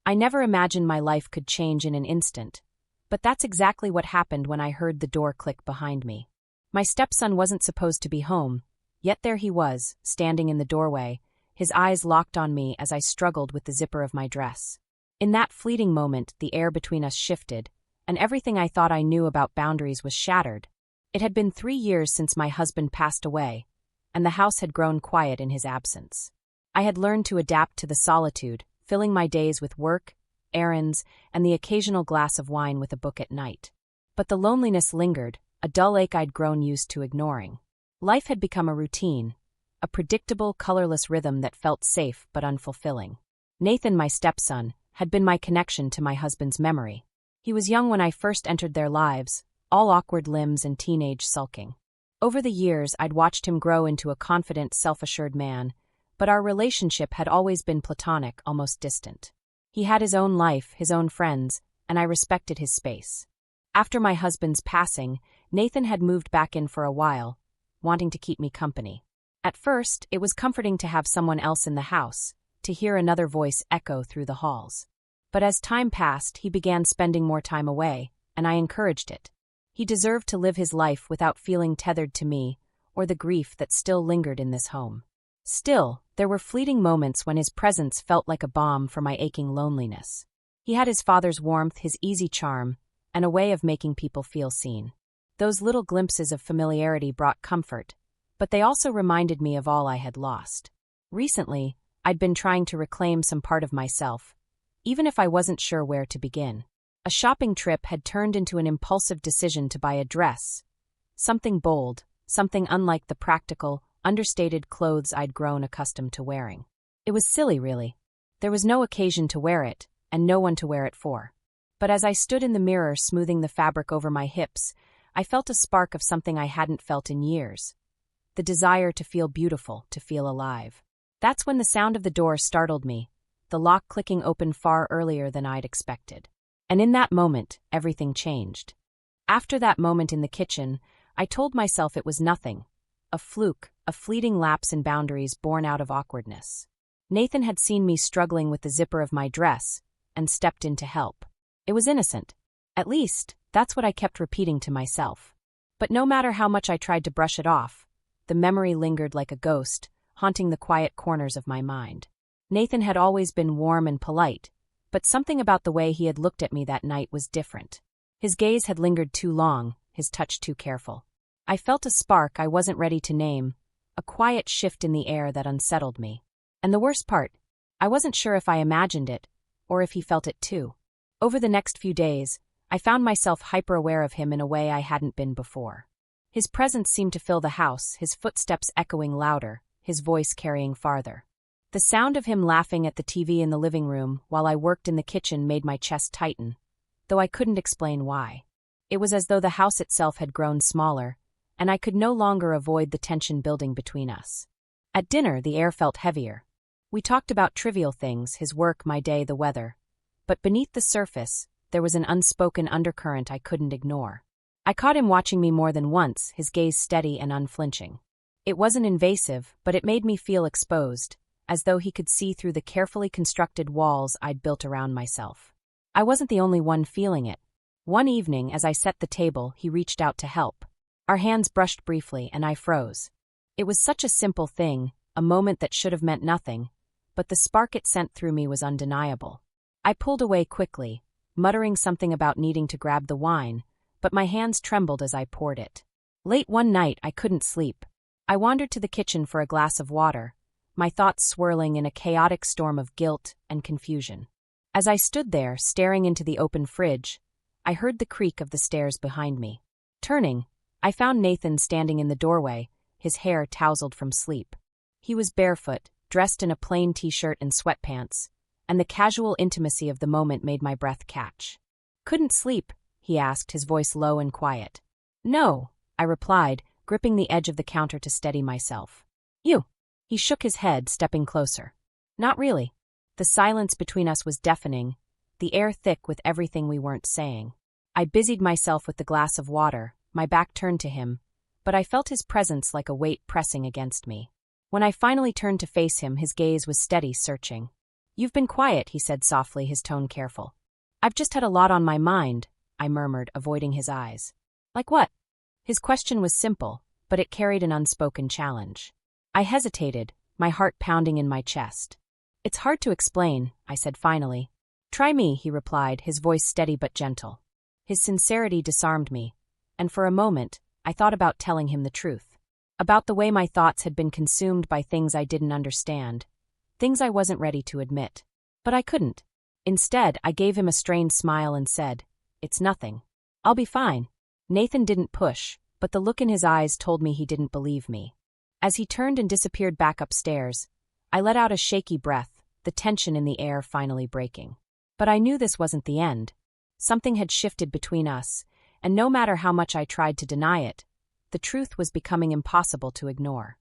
I never imagined my life could change in an instant. But that's exactly what happened when I heard the door click behind me. My stepson wasn't supposed to be home, yet there he was, standing in the doorway, his eyes locked on me as I struggled with the zipper of my dress. In that fleeting moment, the air between us shifted, and everything I thought I knew about boundaries was shattered. It had been 3 years since my husband passed away, and the house had grown quiet in his absence. I had learned to adapt to the solitude, filling my days with work, errands, and the occasional glass of wine with a book at night. But the loneliness lingered, a dull ache I'd grown used to ignoring. Life had become a routine, a predictable, colorless rhythm that felt safe but unfulfilling. Nathan, my stepson, had been my connection to my husband's memory. He was young when I first entered their lives, all awkward limbs and teenage sulking. Over the years, I'd watched him grow into a confident, self-assured man, but our relationship had always been platonic, almost distant. He had his own life, his own friends, and I respected his space. After my husband's passing, Nathan had moved back in for a while, wanting to keep me company. At first, it was comforting to have someone else in the house, to hear another voice echo through the halls. But as time passed, he began spending more time away, and I encouraged it. He deserved to live his life without feeling tethered to me, or the grief that still lingered in this home. Still, there were fleeting moments when his presence felt like a balm for my aching loneliness. He had his father's warmth, his easy charm, and a way of making people feel seen. Those little glimpses of familiarity brought comfort, but they also reminded me of all I had lost. Recently, I'd been trying to reclaim some part of myself, even if I wasn't sure where to begin. A shopping trip had turned into an impulsive decision to buy a dress. Something bold, something unlike the practical, understated clothes I'd grown accustomed to wearing. It was silly, really. There was no occasion to wear it, and no one to wear it for. But as I stood in the mirror smoothing the fabric over my hips, I felt a spark of something I hadn't felt in years. The desire to feel beautiful, to feel alive. That's when the sound of the door startled me, the lock clicking open far earlier than I'd expected. And in that moment, everything changed. After that moment in the kitchen, I told myself it was nothing. A fluke, a fleeting lapse in boundaries born out of awkwardness. Nathan had seen me struggling with the zipper of my dress, and stepped in to help. It was innocent. At least, that's what I kept repeating to myself. But no matter how much I tried to brush it off, the memory lingered like a ghost, haunting the quiet corners of my mind. Nathan had always been warm and polite, but something about the way he had looked at me that night was different. His gaze had lingered too long, his touch too careful. I felt a spark I wasn't ready to name, a quiet shift in the air that unsettled me. And the worst part, I wasn't sure if I imagined it, or if he felt it too. Over the next few days, I found myself hyper-aware of him in a way I hadn't been before. His presence seemed to fill the house, his footsteps echoing louder, his voice carrying farther. The sound of him laughing at the TV in the living room while I worked in the kitchen made my chest tighten, though I couldn't explain why. It was as though the house itself had grown smaller, and I could no longer avoid the tension building between us. At dinner, the air felt heavier. We talked about trivial things, his work, my day, the weather. But beneath the surface, there was an unspoken undercurrent I couldn't ignore. I caught him watching me more than once, his gaze steady and unflinching. It wasn't invasive, but it made me feel exposed, as though he could see through the carefully constructed walls I'd built around myself. I wasn't the only one feeling it. One evening, as I set the table, he reached out to help. Our hands brushed briefly, and I froze. It was such a simple thing, a moment that should have meant nothing, but the spark it sent through me was undeniable. I pulled away quickly, muttering something about needing to grab the wine, but my hands trembled as I poured it. Late one night, I couldn't sleep. I wandered to the kitchen for a glass of water, my thoughts swirling in a chaotic storm of guilt and confusion. As I stood there, staring into the open fridge, I heard the creak of the stairs behind me. Turning, I found Nathan standing in the doorway, his hair tousled from sleep. He was barefoot, dressed in a plain t-shirt and sweatpants, and the casual intimacy of the moment made my breath catch. "Couldn't sleep?" he asked, his voice low and quiet. "No," I replied, gripping the edge of the counter to steady myself. "You?" He shook his head, stepping closer. "Not really." The silence between us was deafening, the air thick with everything we weren't saying. I busied myself with the glass of water, my back turned to him, but I felt his presence like a weight pressing against me. When I finally turned to face him, his gaze was steady, searching. You've been quiet, he said softly, his tone careful. I've just had a lot on my mind, I murmured, avoiding his eyes. Like what? His question was simple, but it carried an unspoken challenge. I hesitated, my heart pounding in my chest. It's hard to explain, I said finally. Try me, he replied, his voice steady but gentle. His sincerity disarmed me, and for a moment, I thought about telling him the truth. About the way my thoughts had been consumed by things I didn't understand, things I wasn't ready to admit. But I couldn't. Instead, I gave him a strained smile and said, It's nothing. I'll be fine. Nathan didn't push, but the look in his eyes told me he didn't believe me. As he turned and disappeared back upstairs, I let out a shaky breath, the tension in the air finally breaking. But I knew this wasn't the end. Something had shifted between us, and no matter how much I tried to deny it, the truth was becoming impossible to ignore.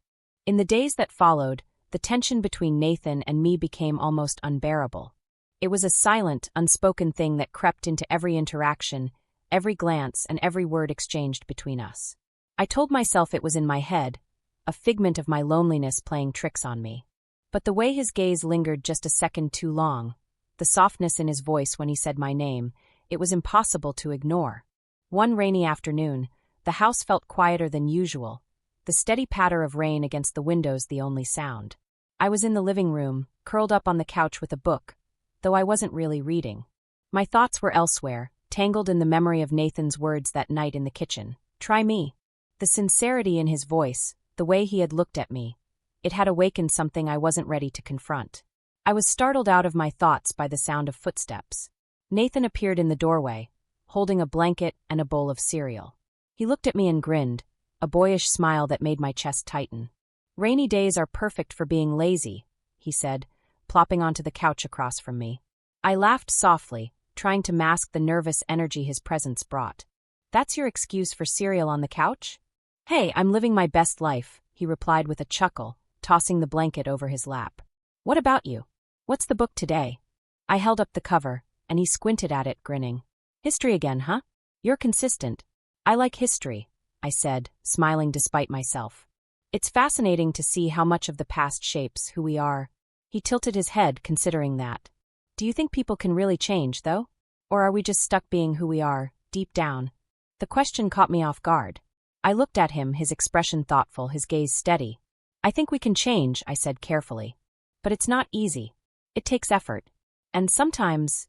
In the days that followed, the tension between Nathan and me became almost unbearable. It was a silent, unspoken thing that crept into every interaction, every glance, and every word exchanged between us. I told myself it was in my head, a figment of my loneliness playing tricks on me. But the way his gaze lingered just a second too long, the softness in his voice when he said my name, it was impossible to ignore. One rainy afternoon, the house felt quieter than usual, the steady patter of rain against the windows the only sound. I was in the living room, curled up on the couch with a book, though I wasn't really reading. My thoughts were elsewhere, tangled in the memory of Nathan's words that night in the kitchen. Try me. The sincerity in his voice, the way he had looked at me, it had awakened something I wasn't ready to confront. I was startled out of my thoughts by the sound of footsteps. Nathan appeared in the doorway, holding a blanket and a bowl of cereal. He looked at me and grinned, a boyish smile that made my chest tighten. Rainy days are perfect for being lazy, he said, plopping onto the couch across from me. I laughed softly, trying to mask the nervous energy his presence brought. That's your excuse for cereal on the couch? Hey, I'm living my best life, he replied with a chuckle, tossing the blanket over his lap. What about you? What's the book today? I held up the cover, and he squinted at it, grinning. History again, huh? You're consistent. I like history, I said, smiling despite myself. It's fascinating to see how much of the past shapes who we are. He tilted his head, considering that. Do you think people can really change, though? Or are we just stuck being who we are, deep down? The question caught me off guard. I looked at him, his expression thoughtful, his gaze steady. I think we can change, I said carefully. But it's not easy. It takes effort. And sometimes,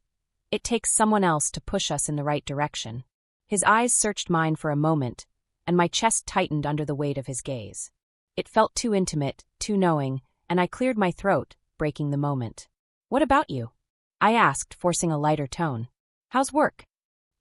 it takes someone else to push us in the right direction. His eyes searched mine for a moment, and my chest tightened under the weight of his gaze. It felt too intimate, too knowing, and I cleared my throat, breaking the moment. What about you? I asked, forcing a lighter tone. How's work?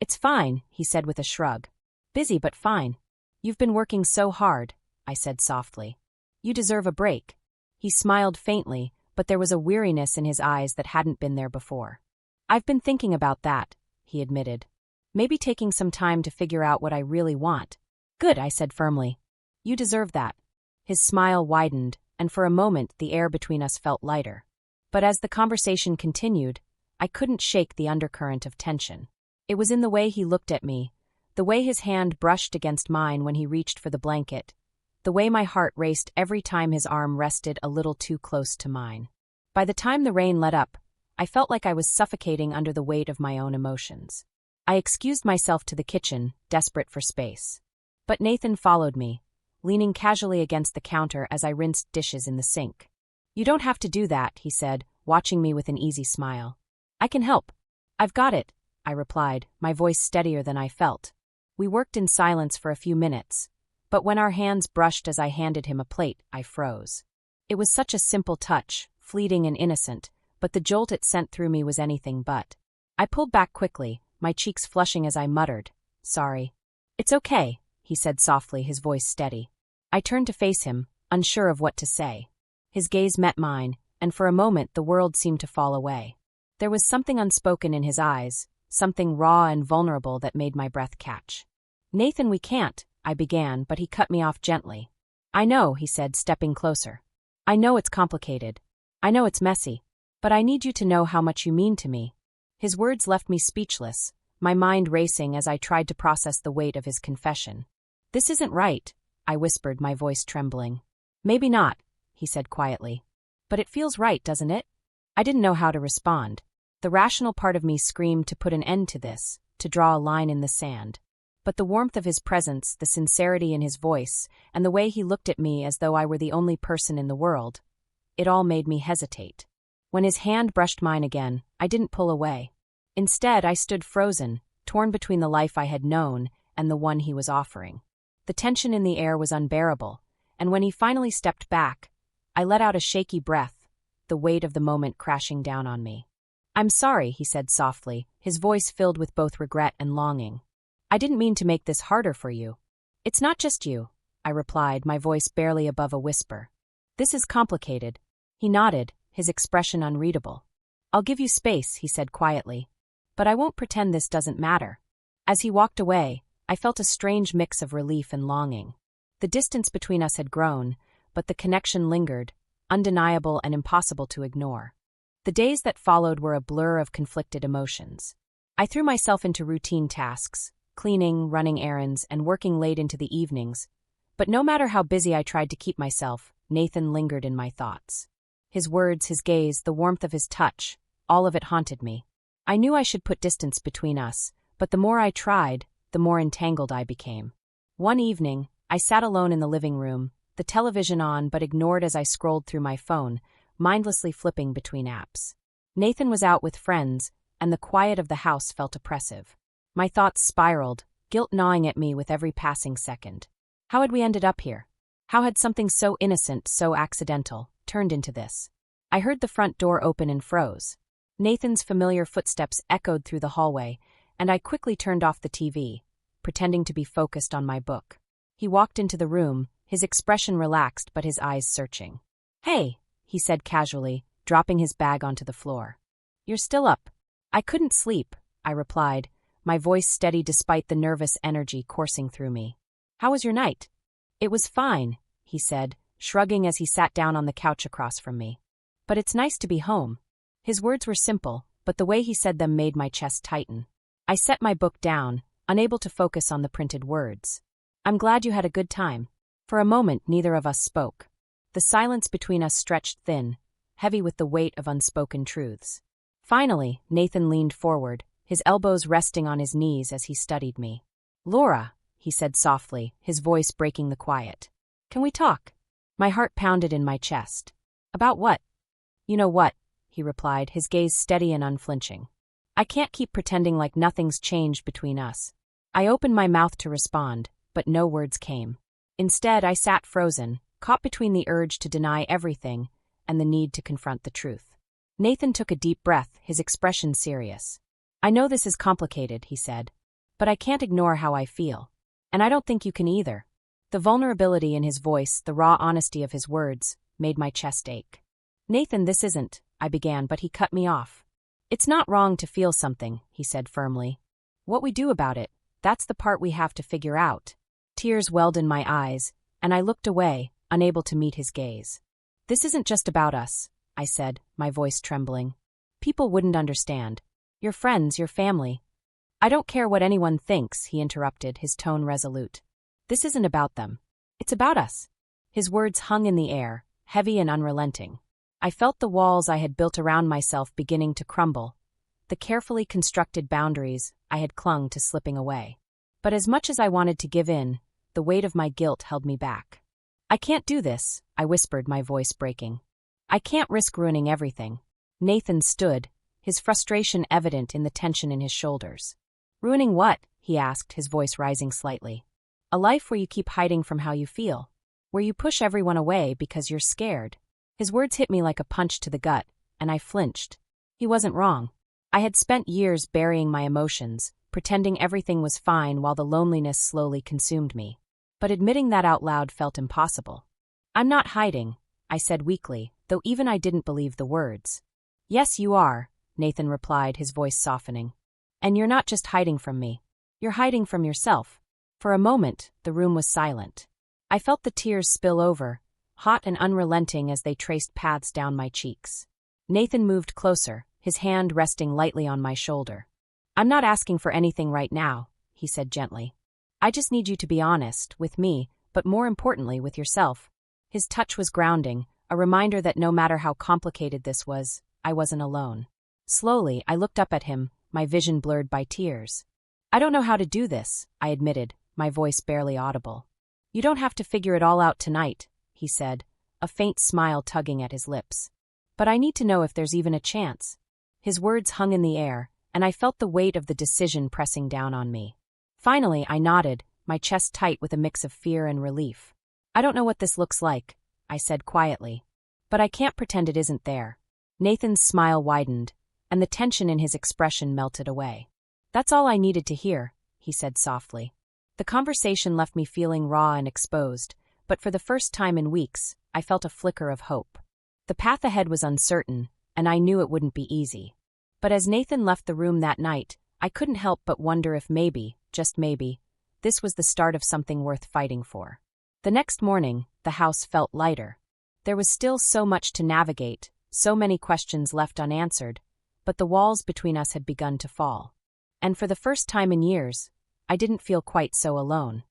It's fine, he said with a shrug. Busy but fine. You've been working so hard, I said softly. You deserve a break. He smiled faintly, but there was a weariness in his eyes that hadn't been there before. I've been thinking about that, he admitted. Maybe taking some time to figure out what I really want. Good, I said firmly. You deserve that. His smile widened, and for a moment the air between us felt lighter. But as the conversation continued, I couldn't shake the undercurrent of tension. It was in the way he looked at me, the way his hand brushed against mine when he reached for the blanket, the way my heart raced every time his arm rested a little too close to mine. By the time the rain let up, I felt like I was suffocating under the weight of my own emotions. I excused myself to the kitchen, desperate for space. But Nathan followed me, leaning casually against the counter as I rinsed dishes in the sink. You don't have to do that, he said, watching me with an easy smile. I can help. I've got it, I replied, my voice steadier than I felt. We worked in silence for a few minutes, but when our hands brushed as I handed him a plate, I froze. It was such a simple touch, fleeting and innocent, but the jolt it sent through me was anything but. I pulled back quickly, my cheeks flushing as I muttered, Sorry. It's okay, he said softly, his voice steady. I turned to face him, unsure of what to say. His gaze met mine, and for a moment the world seemed to fall away. There was something unspoken in his eyes, something raw and vulnerable that made my breath catch. Nathan, we can't, I began, but he cut me off gently. I know, he said, stepping closer. I know it's complicated. I know it's messy. But I need you to know how much you mean to me. His words left me speechless, my mind racing as I tried to process the weight of his confession. This isn't right, I whispered, my voice trembling. Maybe not, he said quietly. But it feels right, doesn't it? I didn't know how to respond. The rational part of me screamed to put an end to this, to draw a line in the sand. But the warmth of his presence, the sincerity in his voice, and the way he looked at me as though I were the only person in the world, it all made me hesitate. When his hand brushed mine again, I didn't pull away. Instead, I stood frozen, torn between the life I had known and the one he was offering. The tension in the air was unbearable, and when he finally stepped back, I let out a shaky breath, the weight of the moment crashing down on me. "I'm sorry," he said softly, his voice filled with both regret and longing. "I didn't mean to make this harder for you." "It's not just you," I replied, my voice barely above a whisper. "This is complicated." He nodded, his expression unreadable. "I'll give you space," he said quietly. "But I won't pretend this doesn't matter." As he walked away, I felt a strange mix of relief and longing. The distance between us had grown, but the connection lingered, undeniable and impossible to ignore. The days that followed were a blur of conflicted emotions. I threw myself into routine tasks, cleaning, running errands, and working late into the evenings, but no matter how busy I tried to keep myself, Nathan lingered in my thoughts. His words, his gaze, the warmth of his touch, all of it haunted me. I knew I should put distance between us, but the more I tried, the more entangled I became. One evening, I sat alone in the living room, the television on but ignored as I scrolled through my phone, mindlessly flipping between apps. Nathan was out with friends, and the quiet of the house felt oppressive. My thoughts spiraled, guilt gnawing at me with every passing second. How had we ended up here? How had something so innocent, so accidental, turned into this? I heard the front door open and froze. Nathan's familiar footsteps echoed through the hallway, and I quickly turned off the TV, pretending to be focused on my book. He walked into the room, his expression relaxed but his eyes searching. "Hey," he said casually, dropping his bag onto the floor. "You're still up?" "I couldn't sleep," I replied, my voice steady despite the nervous energy coursing through me. "How was your night?" "It was fine," he said, shrugging as he sat down on the couch across from me. "But it's nice to be home." His words were simple, but the way he said them made my chest tighten. I set my book down, unable to focus on the printed words. "I'm glad you had a good time." For a moment, neither of us spoke. The silence between us stretched thin, heavy with the weight of unspoken truths. Finally, Nathan leaned forward, his elbows resting on his knees as he studied me. "Laura," he said softly, his voice breaking the quiet. "Can we talk?" My heart pounded in my chest. "About what?" "You know what," he replied, his gaze steady and unflinching. "I can't keep pretending like nothing's changed between us." I opened my mouth to respond, but no words came. Instead, I sat frozen, caught between the urge to deny everything and the need to confront the truth. Nathan took a deep breath, his expression serious. "I know this is complicated," he said, "but I can't ignore how I feel. And I don't think you can either." The vulnerability in his voice, the raw honesty of his words, made my chest ache. "Nathan, this isn't," I began, but he cut me off. "It's not wrong to feel something," he said firmly. "What we do about it, that's the part we have to figure out." Tears welled in my eyes, and I looked away, unable to meet his gaze. "This isn't just about us," I said, my voice trembling. "People wouldn't understand. Your friends, your family." "I don't care what anyone thinks," he interrupted, his tone resolute. "This isn't about them. It's about us." His words hung in the air, heavy and unrelenting. I felt the walls I had built around myself beginning to crumble, the carefully constructed boundaries I had clung to slipping away. But as much as I wanted to give in, the weight of my guilt held me back. "I can't do this," I whispered, my voice breaking. "I can't risk ruining everything." Nathan stood, his frustration evident in the tension in his shoulders. "Ruining what?" he asked, his voice rising slightly. "A life where you keep hiding from how you feel, where you push everyone away because you're scared." His words hit me like a punch to the gut, and I flinched. He wasn't wrong. I had spent years burying my emotions, pretending everything was fine while the loneliness slowly consumed me. But admitting that out loud felt impossible. "I'm not hiding," I said weakly, though even I didn't believe the words. "Yes, you are," Nathan replied, his voice softening. "And you're not just hiding from me. You're hiding from yourself." For a moment, the room was silent. I felt the tears spill over, hot and unrelenting as they traced paths down my cheeks. Nathan moved closer, his hand resting lightly on my shoulder. "I'm not asking for anything right now," he said gently. "I just need you to be honest, with me, but more importantly, with yourself." His touch was grounding, a reminder that no matter how complicated this was, I wasn't alone. Slowly, I looked up at him, my vision blurred by tears. I don't know how to do this, I admitted, my voice barely audible. You don't have to figure it all out tonight, he said, a faint smile tugging at his lips. But I need to know if there's even a chance. His words hung in the air, and I felt the weight of the decision pressing down on me. Finally, I nodded, my chest tight with a mix of fear and relief. I don't know what this looks like, I said quietly. But I can't pretend it isn't there. Nathan's smile widened, and the tension in his expression melted away. That's all I needed to hear, he said softly. The conversation left me feeling raw and exposed, but for the first time in weeks, I felt a flicker of hope. The path ahead was uncertain, and I knew it wouldn't be easy. But as Nathan left the room that night, I couldn't help but wonder if maybe, just maybe, this was the start of something worth fighting for. The next morning, the house felt lighter. There was still so much to navigate, so many questions left unanswered, but the walls between us had begun to fall. And for the first time in years, I didn't feel quite so alone.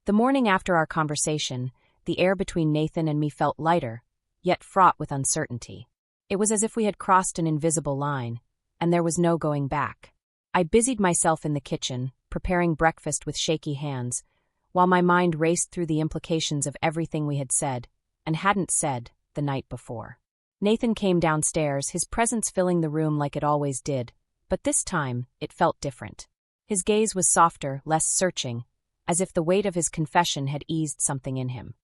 The morning after our conversation, the air between Nathan and me felt lighter, yet fraught with uncertainty. It was as if we had crossed an invisible line, and there was no going back. I busied myself in the kitchen, preparing breakfast with shaky hands, while my mind raced through the implications of everything we had said, and hadn't said, the night before. Nathan came downstairs, his presence filling the room like it always did, but this time, it felt different. His gaze was softer, less searching, as if the weight of his confession had eased something in him.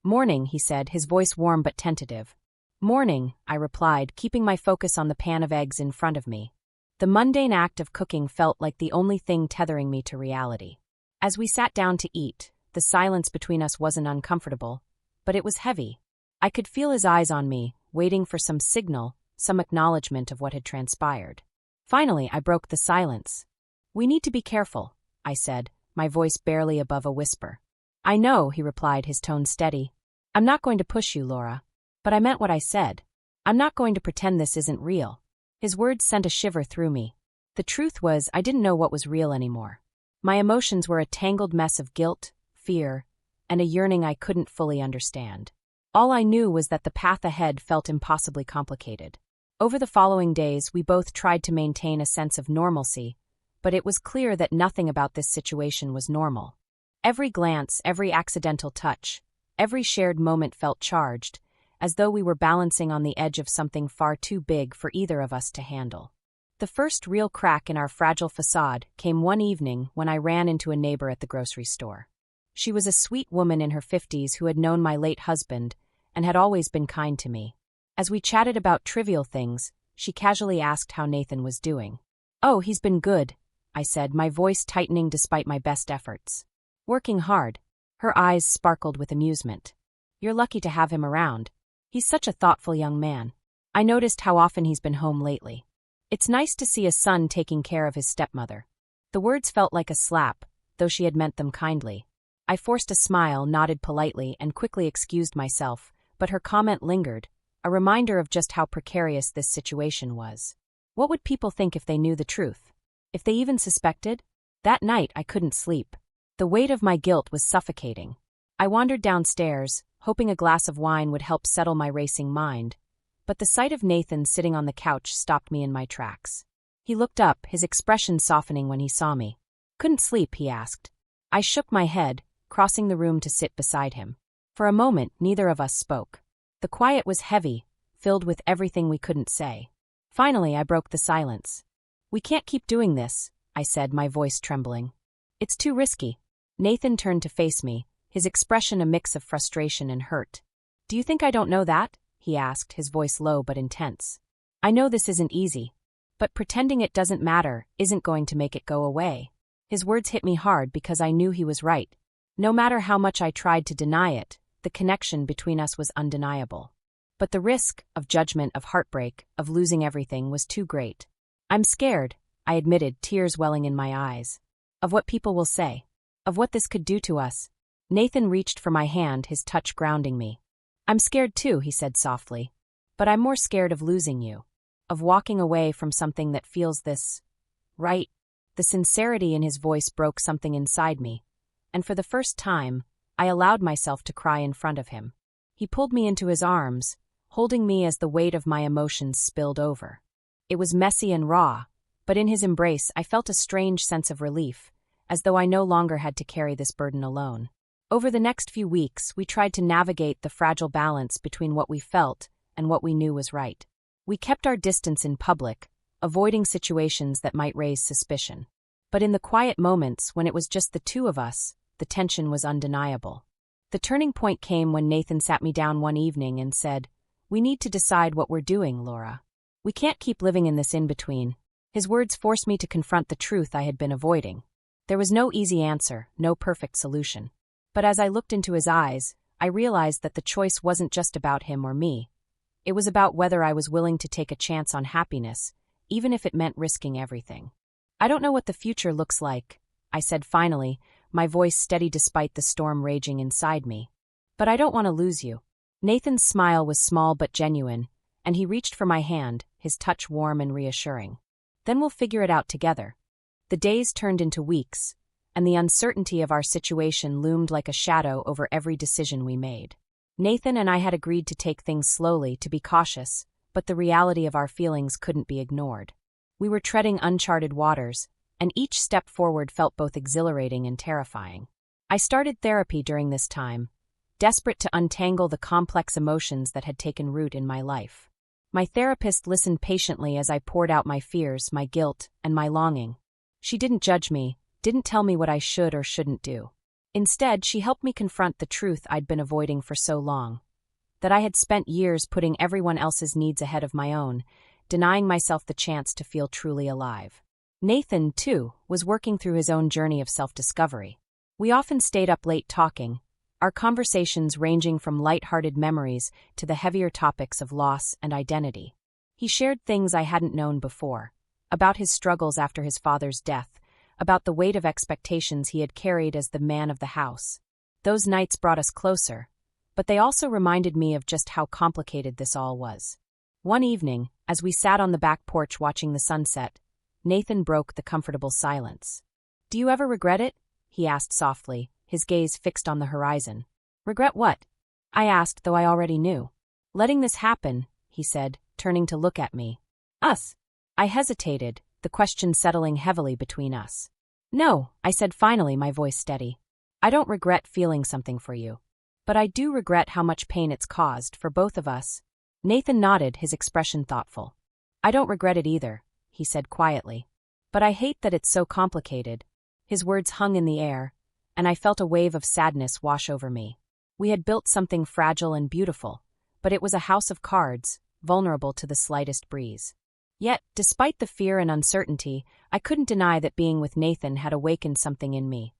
"Morning," he said, his voice warm but tentative. "Morning," I replied, keeping my focus on the pan of eggs in front of me. The mundane act of cooking felt like the only thing tethering me to reality. As we sat down to eat, the silence between us wasn't uncomfortable, but it was heavy. I could feel his eyes on me, waiting for some signal, some acknowledgement of what had transpired. Finally, I broke the silence. "We need to be careful," I said, my voice barely above a whisper. "I know," he replied, his tone steady. "I'm not going to push you, Laura. But I meant what I said. I'm not going to pretend this isn't real." His words sent a shiver through me. The truth was, I didn't know what was real anymore. My emotions were a tangled mess of guilt, fear, and a yearning I couldn't fully understand. All I knew was that the path ahead felt impossibly complicated. Over the following days, we both tried to maintain a sense of normalcy, but it was clear that nothing about this situation was normal. Every glance, every accidental touch, every shared moment felt charged, as though we were balancing on the edge of something far too big for either of us to handle. The first real crack in our fragile facade came one evening when I ran into a neighbor at the grocery store. She was a sweet woman in her 50s who had known my late husband and had always been kind to me. As we chatted about trivial things, she casually asked how Nathan was doing. "Oh, he's been good," I said, my voice tightening despite my best efforts. "Working hard." Her eyes sparkled with amusement. "You're lucky to have him around. He's such a thoughtful young man. I noticed how often he's been home lately. It's nice to see a son taking care of his stepmother." The words felt like a slap, though she had meant them kindly. I forced a smile, nodded politely, and quickly excused myself, but her comment lingered, a reminder of just how precarious this situation was. What would people think if they knew the truth? If they even suspected? That night I couldn't sleep. The weight of my guilt was suffocating. I wandered downstairs, hoping a glass of wine would help settle my racing mind, but the sight of Nathan sitting on the couch stopped me in my tracks. He looked up, his expression softening when he saw me. "Couldn't sleep?" he asked. I shook my head, crossing the room to sit beside him. For a moment, neither of us spoke. The quiet was heavy, filled with everything we couldn't say. Finally, I broke the silence. "We can't keep doing this," I said, my voice trembling. "It's too risky." Nathan turned to face me, his expression a mix of frustration and hurt. "Do you think I don't know that?" he asked, his voice low but intense. "I know this isn't easy. But pretending it doesn't matter isn't going to make it go away." His words hit me hard because I knew he was right. No matter how much I tried to deny it, the connection between us was undeniable. But the risk, of judgment, of heartbreak, of losing everything was too great. "I'm scared," I admitted, tears welling in my eyes. "Of what people will say. Of what this could do to us." Nathan reached for my hand, his touch grounding me. "I'm scared too," he said softly. "But I'm more scared of losing you. Of walking away from something that feels this right." The sincerity in his voice broke something inside me, and for the first time, I allowed myself to cry in front of him. He pulled me into his arms, holding me as the weight of my emotions spilled over. It was messy and raw, but in his embrace I felt a strange sense of relief, as though I no longer had to carry this burden alone. Over the next few weeks, we tried to navigate the fragile balance between what we felt and what we knew was right. We kept our distance in public, avoiding situations that might raise suspicion. But in the quiet moments when it was just the two of us, the tension was undeniable. The turning point came when Nathan sat me down one evening and said, "We need to decide what we're doing, Laura. We can't keep living in this in-between." His words forced me to confront the truth I had been avoiding. There was no easy answer, no perfect solution. But as I looked into his eyes, I realized that the choice wasn't just about him or me. It was about whether I was willing to take a chance on happiness, even if it meant risking everything. "I don't know what the future looks like," I said finally, my voice steady despite the storm raging inside me. "But I don't want to lose you." Nathan's smile was small but genuine, and he reached for my hand, his touch warm and reassuring. "Then we'll figure it out together." The days turned into weeks, and the uncertainty of our situation loomed like a shadow over every decision we made. Nathan and I had agreed to take things slowly, to be cautious, but the reality of our feelings couldn't be ignored. We were treading uncharted waters, and each step forward felt both exhilarating and terrifying. I started therapy during this time, desperate to untangle the complex emotions that had taken root in my life. My therapist listened patiently as I poured out my fears, my guilt, and my longing. She didn't judge me, didn't tell me what I should or shouldn't do. Instead, she helped me confront the truth I'd been avoiding for so long. That I had spent years putting everyone else's needs ahead of my own, denying myself the chance to feel truly alive. Nathan, too, was working through his own journey of self-discovery. We often stayed up late talking, our conversations ranging from light-hearted memories to the heavier topics of loss and identity. He shared things I hadn't known before, about his struggles after his father's death, about the weight of expectations he had carried as the man of the house. Those nights brought us closer, but they also reminded me of just how complicated this all was. One evening, as we sat on the back porch watching the sunset, Nathan broke the comfortable silence. "Do you ever regret it?" he asked softly, his gaze fixed on the horizon. "Regret what?" I asked, though I already knew. "Letting this happen," he said, turning to look at me. "Us?" I hesitated, the question settling heavily between us. "No," I said finally, my voice steady. "I don't regret feeling something for you. But I do regret how much pain it's caused for both of us." Nathan nodded, his expression thoughtful. "I don't regret it either," he said quietly. "But I hate that it's so complicated." His words hung in the air, and I felt a wave of sadness wash over me. We had built something fragile and beautiful, but it was a house of cards, vulnerable to the slightest breeze. Yet, despite the fear and uncertainty, I couldn't deny that being with Nathan had awakened something in me,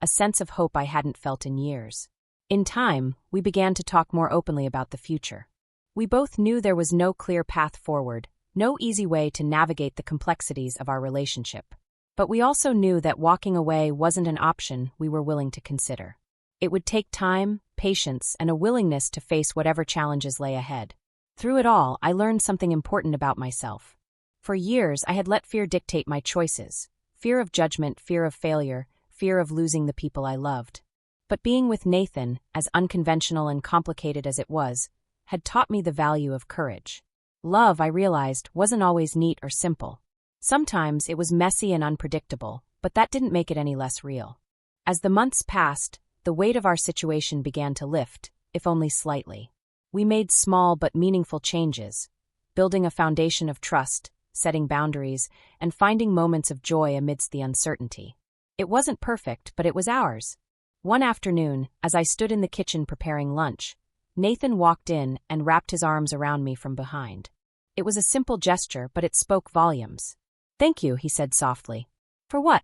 a sense of hope I hadn't felt in years. In time, we began to talk more openly about the future. We both knew there was no clear path forward, no easy way to navigate the complexities of our relationship. But we also knew that walking away wasn't an option we were willing to consider. It would take time, patience, and a willingness to face whatever challenges lay ahead. Through it all, I learned something important about myself. For years, I had let fear dictate my choices. Fear of judgment, fear of failure, fear of losing the people I loved. But being with Nathan, as unconventional and complicated as it was, had taught me the value of courage. Love, I realized, wasn't always neat or simple. Sometimes it was messy and unpredictable, but that didn't make it any less real. As the months passed, the weight of our situation began to lift, if only slightly. We made small but meaningful changes, building a foundation of trust, setting boundaries, and finding moments of joy amidst the uncertainty. It wasn't perfect, but it was ours. One afternoon, as I stood in the kitchen preparing lunch, Nathan walked in and wrapped his arms around me from behind. It was a simple gesture, but it spoke volumes. "Thank you," he said softly. "For what?"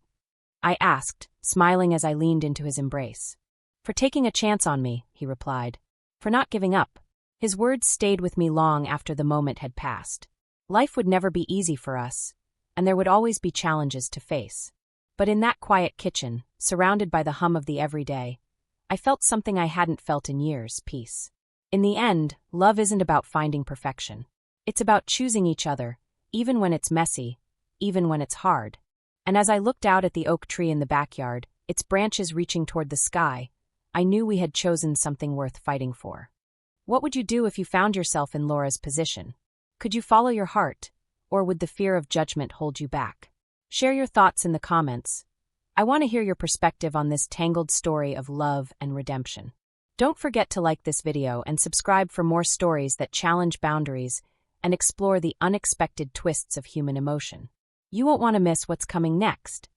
I asked, smiling as I leaned into his embrace. "For taking a chance on me," he replied. "For not giving up." His words stayed with me long after the moment had passed. Life would never be easy for us, and there would always be challenges to face. But in that quiet kitchen, surrounded by the hum of the everyday, I felt something I hadn't felt in years: peace. In the end, love isn't about finding perfection. It's about choosing each other, even when it's messy, even when it's hard. And as I looked out at the oak tree in the backyard, its branches reaching toward the sky, I knew we had chosen something worth fighting for. What would you do if you found yourself in Laura's position? Could you follow your heart, or would the fear of judgment hold you back? Share your thoughts in the comments. I want to hear your perspective on this tangled story of love and redemption. Don't forget to like this video and subscribe for more stories that challenge boundaries and explore the unexpected twists of human emotion. You won't want to miss what's coming next.